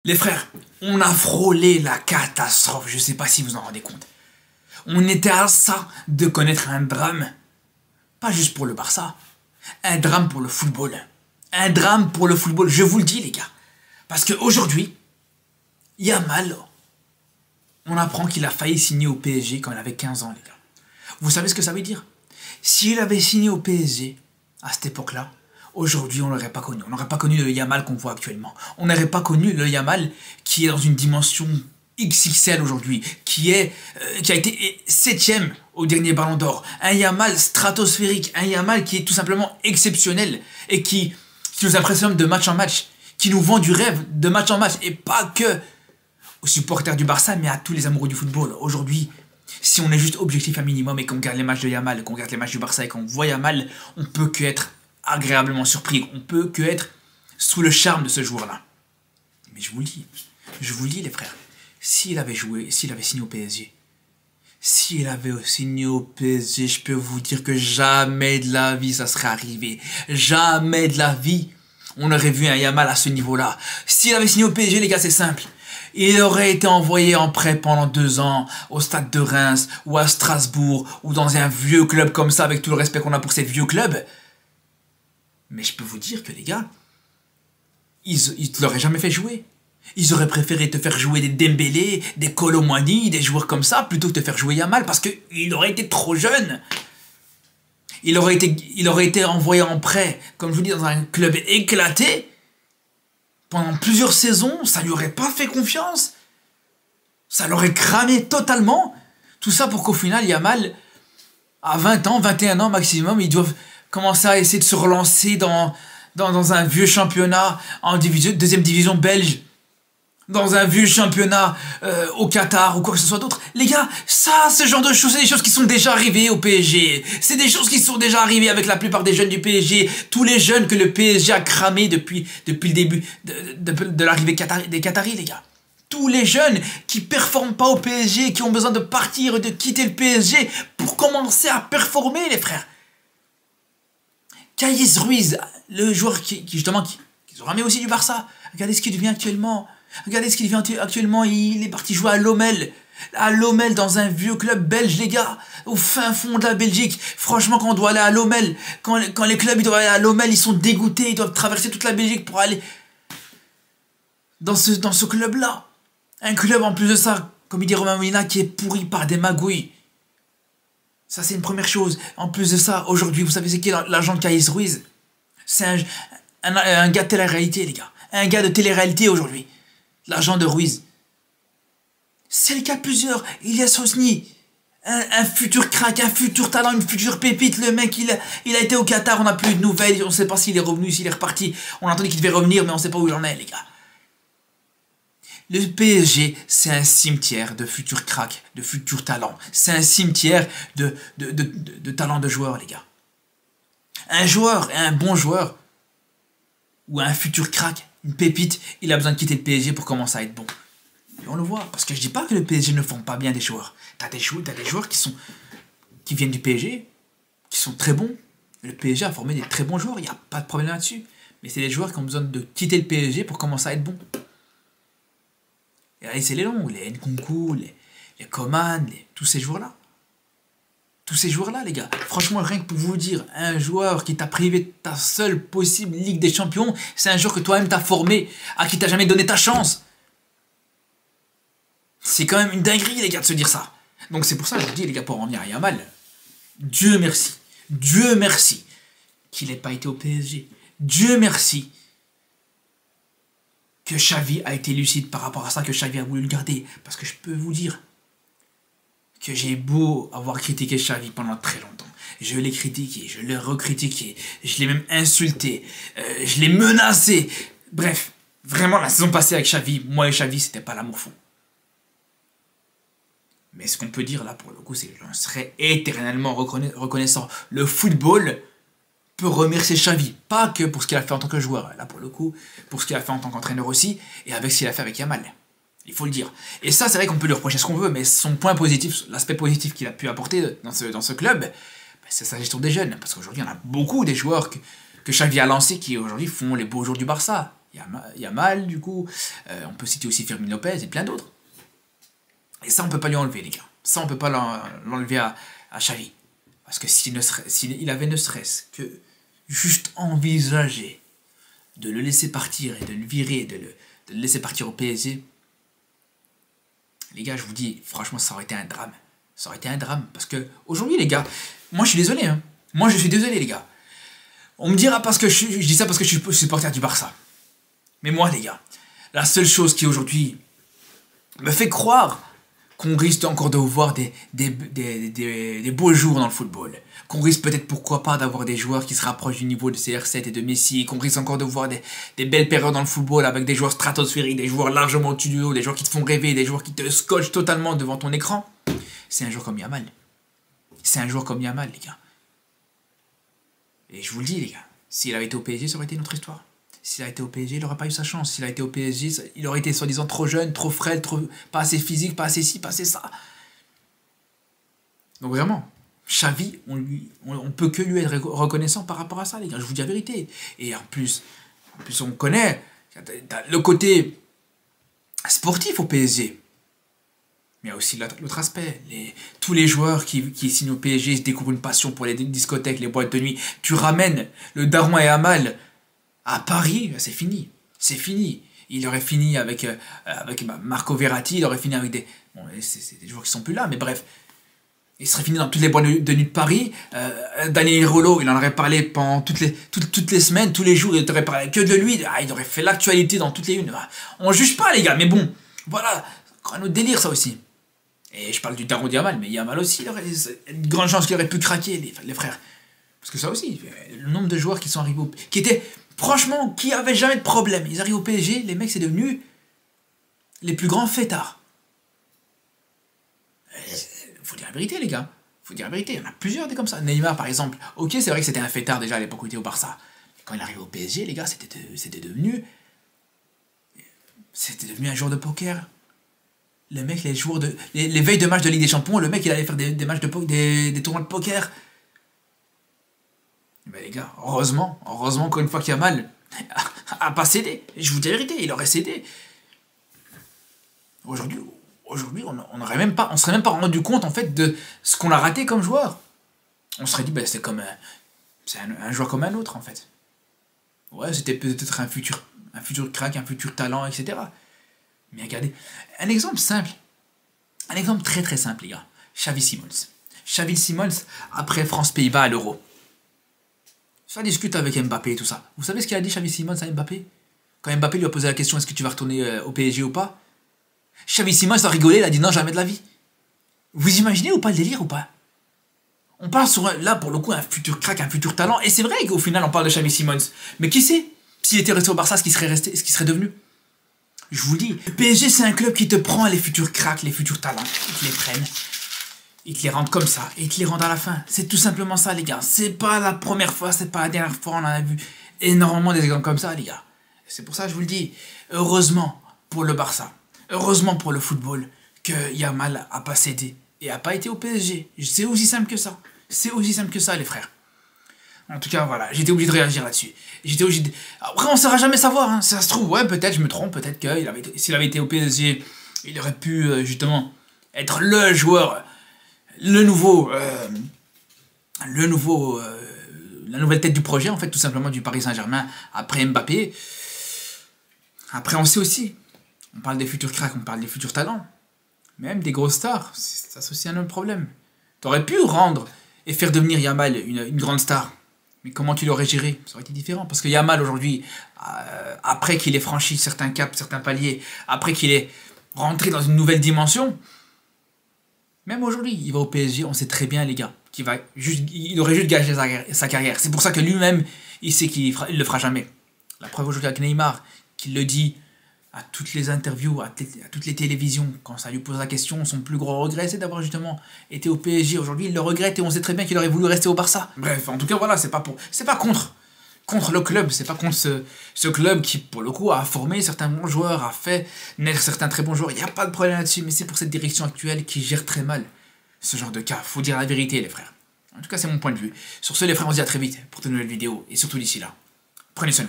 Les frères, on a frôlé la catastrophe, je sais pas si vous en rendez compte. On était à ça de connaître un drame, pas juste pour le Barça, un drame pour le football. Un drame pour le football, je vous le dis les gars. Parce qu'aujourd'hui, Yamal, on apprend qu'il a failli signer au PSG quand il avait 15 ans les gars. Vous savez ce que ça veut dire? S'il avait signé au PSG à cette époque-là, aujourd'hui, on ne l'aurait pas connu. On n'aurait pas connu le Yamal qu'on voit actuellement. On n'aurait pas connu le Yamal qui est dans une dimension XXL aujourd'hui, qui a été 7e au dernier Ballon d'Or. Un Yamal stratosphérique, un Yamal qui est tout simplement exceptionnel et qui nous impressionne de match en match, qui nous vend du rêve de match en match et pas que aux supporters du Barça, mais à tous les amoureux du football. Aujourd'hui, si on est juste objectif un minimum et qu'on regarde les matchs de Yamal, qu'on regarde les matchs du Barça et qu'on voit Yamal, on peut que être agréablement surpris, on peut que être sous le charme de ce joueur-là. Mais je vous le dis les frères, s'il avait signé au PSG, je peux vous dire que jamais de la vie ça serait arrivé. Jamais de la vie on aurait vu un Yamal à ce niveau-là. S'il avait signé au PSG, les gars, c'est simple. Il aurait été envoyé en prêt pendant 2 ans au stade de Reims ou à Strasbourg ou dans un vieux club comme ça, avec tout le respect qu'on a pour ces vieux clubs. Mais je peux vous dire que les gars, ils ne l'auraient jamais fait jouer. Ils auraient préféré te faire jouer des Dembélé, des Kolo Muani, des joueurs comme ça, plutôt que te faire jouer Yamal, parce qu'il aurait été trop jeune. Il aurait été envoyé en prêt, comme je vous dis, dans un club éclaté. Pendant plusieurs saisons, ça lui aurait pas fait confiance. Ça l'aurait cramé totalement. Tout ça pour qu'au final, Yamal, à 20 ans, 21 ans maximum, ils doivent commencer à essayer de se relancer dans un vieux championnat en deuxième division belge, dans un vieux championnat au Qatar ou quoi que ce soit d'autre. Les gars, ce genre de choses, c'est des choses qui sont déjà arrivées au PSG. C'est des choses qui sont déjà arrivées avec la plupart des jeunes du PSG. Tous les jeunes que le PSG a cramés depuis le début de l'arrivée des Qataris, les gars. Tous les jeunes qui performent pas au PSG, qui ont besoin de partir et de quitter le PSG pour commencer à performer, les frères. Kayes Ruiz, le joueur qui ont ramené aussi du Barça. Regardez ce qu'il devient actuellement. Il est parti jouer à Lommel. À Lommel, dans un vieux club belge, les gars. Au fin fond de la Belgique. Franchement, quand on doit aller à Lommel, quand les clubs ils doivent aller à Lommel, ils sont dégoûtés. Ils doivent traverser toute la Belgique pour aller dans ce club-là. Un club, en plus de ça, comme il dit Romain Molina, qui est pourri par des magouilles. Ça, c'est une première chose. En plus de ça, aujourd'hui, vous savez c'est qui l'agent de Kayes Ruiz? C'est un gars de télé-réalité, les gars. Un gars de télé-réalité aujourd'hui. L'agent de Ruiz. C'est le cas de plusieurs. Ilyas Hosni. Un futur crack, un futur talent, une future pépite. Le mec, il a été au Qatar, on n'a plus de nouvelles. On ne sait pas s'il est revenu, s'il est reparti. On a entendu qu'il devait revenir, mais on ne sait pas où il en est, les gars. Le PSG, c'est un cimetière de futurs cracks, de futurs talents. C'est un cimetière de talents de joueurs, les gars. Un bon joueur, ou un futur crack, une pépite, il a besoin de quitter le PSG pour commencer à être bon. Et on le voit, parce que je dis pas que le PSG ne forme pas bien des joueurs. T'as des joueurs qui viennent du PSG, qui sont très bons. Le PSG a formé des très bons joueurs, il n'y a pas de problème là-dessus. Mais c'est des joueurs qui ont besoin de quitter le PSG pour commencer à être bons. Et là, c'est les longs, les Nkunku, les Coman, tous ces joueurs-là. Tous ces joueurs-là, les gars. Franchement, rien que pour vous dire, un joueur qui t'a privé de ta seule possible Ligue des Champions, c'est un joueur que toi-même t'as formé, à qui t'as jamais donné ta chance. C'est quand même une dinguerie, les gars, de se dire ça. Donc c'est pour ça que je vous dis, les gars, pour en revenir à Yamal, Dieu merci qu'il n'ait pas été au PSG. Dieu merci que Xavi a été lucide par rapport à ça, que Xavi a voulu le garder. Parce que je peux vous dire que j'ai beau avoir critiqué Xavi pendant très longtemps. Je l'ai critiqué, je l'ai recritiqué, je l'ai même insulté, je l'ai menacé. Bref, vraiment, la saison passée avec Xavi, moi et Xavi, c'était pas l'amour fou. Mais ce qu'on peut dire là, pour le coup, c'est que j'en serais éternellement reconnaissant. Le football peut remercier Xavi, pas que pour ce qu'il a fait en tant que joueur, là pour le coup, pour ce qu'il a fait en tant qu'entraîneur aussi, et avec ce qu'il a fait avec Yamal. Il faut le dire. Et ça, c'est vrai qu'on peut lui reprocher ce qu'on veut, mais son point positif, l'aspect positif qu'il a pu apporter dans ce club, c'est sa gestion des jeunes. Parce qu'aujourd'hui, il y en a beaucoup des joueurs que Xavi a lancés qui aujourd'hui font les beaux jours du Barça. Yamal, du coup. On peut citer aussi Fermin Lopez et plein d'autres. Et ça, on peut pas lui enlever, les gars. Ça, on peut pas l'enlever à Xavi. Parce que s'il avait ne serait-ce que juste envisagé de le laisser partir et de le virer, de le laisser partir au PSG, les gars, je vous dis, franchement, ça aurait été un drame. Ça aurait été un drame. Parce que aujourd'hui, les gars, moi, je suis désolé. Hein. Moi, je suis désolé, les gars. On me dira parce que je dis ça parce que je suis supporter du Barça. Mais moi, les gars, la seule chose qui aujourd'hui me fait croire qu'on risque encore de voir des beaux jours dans le football. Qu'on risque peut-être, pourquoi pas, d'avoir des joueurs qui se rapprochent du niveau de CR7 et de Messi. Qu'on risque encore de voir des belles périodes dans le football avec des joueurs stratosphériques, des joueurs largement au-dessus du haut, des joueurs qui te font rêver, des joueurs qui te scotchent totalement devant ton écran. C'est un joueur comme Yamal. C'est un joueur comme Yamal, les gars. Et je vous le dis, les gars, s'il avait été au PSG, ça aurait été une autre histoire. S'il a été au PSG, il n'aurait pas eu sa chance. S'il a été au PSG, il aurait été soi-disant trop jeune, trop frêle, pas assez physique, pas assez ci, pas assez ça. Donc vraiment, Xavi, on peut que lui être reconnaissant par rapport à ça, les gars. Je vous dis la vérité. Et en plus on connaît le côté sportif au PSG. Mais il y a aussi l'autre aspect. Tous les joueurs qui signent au PSG se découvrent une passion pour les discothèques, les boîtes de nuit. Tu ramènes le daron et Yamal à Paris, c'est fini. C'est fini. Il aurait fini avec Marco Verratti, il aurait fini avec des... Bon, c'est des joueurs qui sont plus là, mais bref. Il serait fini dans toutes les boîtes de nuit de Paris. Daniel Rollo, il en aurait parlé pendant toutes les semaines, tous les jours, il aurait parlé que de lui. Il aurait fait l'actualité dans toutes les unes. On juge pas, les gars, mais bon, voilà. Un autre délire, ça aussi. Et je parle du daron de Yamal, mais Yamal aussi, il aurait une grande chance qu'il aurait pu craquer, les frères. Parce que ça aussi, le nombre de joueurs qui sont arrivés qui étaient... Franchement, qui avait jamais de problème. Ils arrivent au PSG, les mecs, c'est devenu les plus grands fêtards. Faut dire la vérité, les gars. Faut dire la vérité. Il y en a plusieurs des comme ça. Neymar, par exemple. Ok, c'est vrai que c'était un fêtard déjà à l'époque où il était au Barça. Mais quand il arrive au PSG, les gars, c'était devenu un joueur de poker. Le mec, les veilles de match de Ligue des Champions, le mec, il allait faire des matchs des tournois de poker. Mais les gars, heureusement encore une fois qu'il y a mal a pas cédé. Je vous dis la vérité, il aurait cédé. Aujourd'hui, on serait même pas rendu compte en fait de ce qu'on a raté comme joueur. On serait dit, c'est un joueur comme un autre en fait. Ouais, c'était peut-être un futur crack, un futur talent, etc. Mais regardez, un exemple simple, un exemple très très simple, les gars. Xavi Simons, après France-Pays-Bas à l'Euro. Ça discute avec Mbappé et tout ça. Vous savez ce qu'il a dit Xavi Simons à Mbappé? Quand Mbappé lui a posé la question, est-ce que tu vas retourner au PSG ou pas? Xavi Simons a rigolé, il a dit non, jamais de la vie. Vous imaginez ou pas le délire ou pas? On parle là pour le coup un futur crack, un futur talent. Et c'est vrai qu'au final on parle de Xavi Simons. Mais qui sait? S'il était resté au Barça, ce qu'il serait devenu? Je vous le dis, le PSG c'est un club qui te prend les futurs cracks, les futurs talents, ils te les prennent. Ils te les rendent comme ça, et ils te les rendent à la fin. C'est tout simplement ça, les gars. C'est pas la première fois, c'est pas la dernière fois, on en a vu énormément des exemples comme ça, les gars. C'est pour ça que je vous le dis. Heureusement pour le Barça, heureusement pour le football, que Yamal a pas cédé et a pas été au PSG. C'est aussi simple que ça. C'est aussi simple que ça, les frères. En tout cas, voilà, j'étais obligé de réagir là-dessus. Après, on ne saura jamais savoir, hein. Ça se trouve, ouais, peut-être, je me trompe, peut-être que s'il avait été au PSG, il aurait pu, justement, être le joueur... la nouvelle tête du projet, en fait, tout simplement du Paris Saint-Germain, après Mbappé. Après, on sait aussi, on parle des futurs cracks, on parle des futurs talents, même des grosses stars, ça c'est aussi un autre problème. T'aurais pu rendre et faire devenir Yamal une grande star, mais comment tu l'aurais géré? Ça aurait été différent, parce que Yamal, aujourd'hui, après qu'il ait franchi certains caps, certains paliers, après qu'il ait rentré dans une nouvelle dimension, même aujourd'hui, il va au PSG, on sait très bien, les gars, il aurait juste gagé sa carrière. C'est pour ça que lui-même, il sait qu'il ne le fera jamais. La preuve aujourd'hui avec Neymar, qu'il le dit à toutes les interviews, à toutes les télévisions, quand ça lui pose la question, son plus gros regret, c'est d'avoir justement été au PSG. Aujourd'hui, il le regrette et on sait très bien qu'il aurait voulu rester au Barça. Bref, en tout cas, voilà, c'est pas contre le club, c'est pas contre ce club qui, pour le coup, a formé certains bons joueurs, a fait naître certains très bons joueurs. Il n'y a pas de problème là-dessus, mais c'est pour cette direction actuelle qui gère très mal ce genre de cas. Faut dire la vérité, les frères. En tout cas, c'est mon point de vue. Sur ce, les frères, on se dit à très vite pour de nouvelles vidéos. Et surtout d'ici là, prenez soin de vous.